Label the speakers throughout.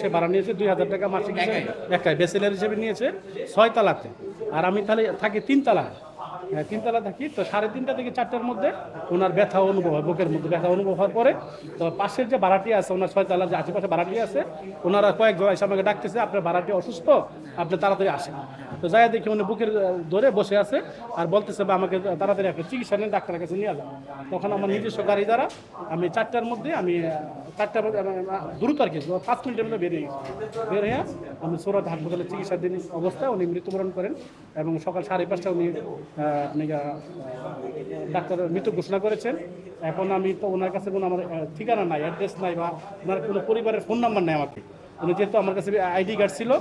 Speaker 1: সে ভাড়া নিয়েছে 2000 টাকা মাসিক একাই ব্যাচেলার হিসেবে নিয়েছে 6 তালাতে। আর আমি তাহলে থাকি 3 তালায়। হ্যাঁ, 3 তালা থাকি। তো 3:30 থেকে 4টার মধ্যে ওনার ব্যথা অনুভব হয়, বুকের মধ্যে ব্যথা অনুভব হওয়ার পরে তো পাশের যে ভাড়াটি আছে ওনার 6 তালার যে আশেপাশে ভাড়াটি আছে ওনারা কয়েকজন এসে আমাকে ডাকতেছে, আপনার ভাড়াটি অসুস্থ, আপনি তাড়াতাড়ি আসেন। তো যাই দেখি উনি বুকের ধরে বসে আছে আর বলতেছে বা আমাকে তাড়াতাড়ি একটা চিকিৎসা নিয়ে ডাক্তারের কাছে নিয়ে যান। তখন আমার নিজস্ব গাড়ি দ্বারা আমি 4টার মধ্যে আমি 4টার মধ্যে দ্রুত আর কি 5 মিনিটের মধ্যে বেরিয়ে গেছি। বের হয়ে আমি সুরত হাসপাতালে চিকিৎসাধীন অবস্থায় উনি মৃত্যুবরণ করেন এবং সকাল 5:30 উনি আপনি ডাক্তার মৃত্যু ঘোষণা করেছেন। এখন আমি তো ওনার কাছে কোনো আমার ঠিকানা নাই, অ্যাড্রেস নাই বা ওনার কোনো পরিবারের ফোন নাম্বার নেই আমাকে। উনি যেহেতু আমার কাছে আইডি কার্ড ছিল,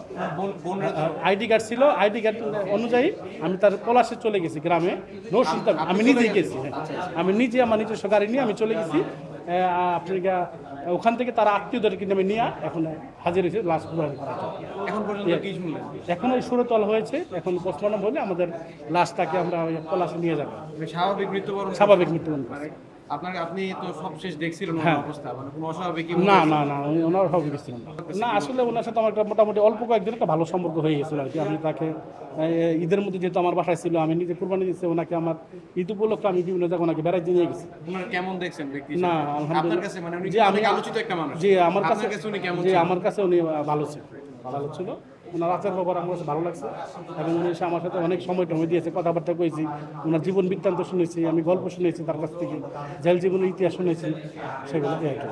Speaker 1: আইডি কার্ড অনুযায়ী আমি তার পলাশে চলে গেছি গ্রামে নরসিংদী। আমি নিজেই গেছি, আমি নিজে আমার নিজস্ব গাড়ি নিয়ে আমি চলে গেছি। আপনি ওখান থেকে তারা আত্মীয়দেরকে নেমে নিয়ে এখন হাজির হয়েছে লাশ গ্রহণ করার জন্য।
Speaker 2: এখন পর্যন্ত কি শুনলেন?
Speaker 1: এখন ওই সুরতল হয়েছে, এখন পোস্টমর্টম হলে আমাদের লাশটাকে আমরা ওই পলাশে নিয়ে যাবো।
Speaker 2: স্বাভাবিক মৃত্যুবরণ?
Speaker 1: স্বাভাবিক মৃত্যুবরণ।
Speaker 2: আপনি তো সবশেষ দেখছিলেন অবস্থা, মানে কোনো অস্বাভাবিক?
Speaker 1: না না না, ওনার স্বাভাবিক ছিল না। আসলে ওনার সাথে আমার একটা মোটামুটি অল্প কয়েকদিন একটা ভালো সম্পর্ক হয়ে গেছিল আর কি। আমি তাকে ঈদের মধ্যে যেহেতু আমার বাসায় ছিল, আমি নিজে কুরবানি দিচ্ছি ওনাকে, আমার ঈদ উপলক্ষে আমি বিভিন্ন জায়গায় ওনাকে বেড়াইতে নিয়ে গেছি।
Speaker 2: ওনার কেমন দেখছেন ব্যক্তি?
Speaker 1: না
Speaker 2: আপনার কাছে মানে উনি অনেক আলোচিত একটা মানুষ।
Speaker 1: জি আমার কাছে
Speaker 2: উনি কেমন?
Speaker 1: জি আমার কাছে উনি ভালো ছিল। ওনার আচার ব্যবহার আমার কাছে ভালো লাগছে এবং উনি এসে আমার সাথে অনেক সময় দিয়েছে, কথাবার্তা কয়েছি, ওনার জীবন বৃত্তান্ত শুনেছি, আমি গল্প শুনেছি তার কাছ থেকে, জেল জীবনের ইতিহাস শুনেছি, সেগুলো দিয়ে আর কি।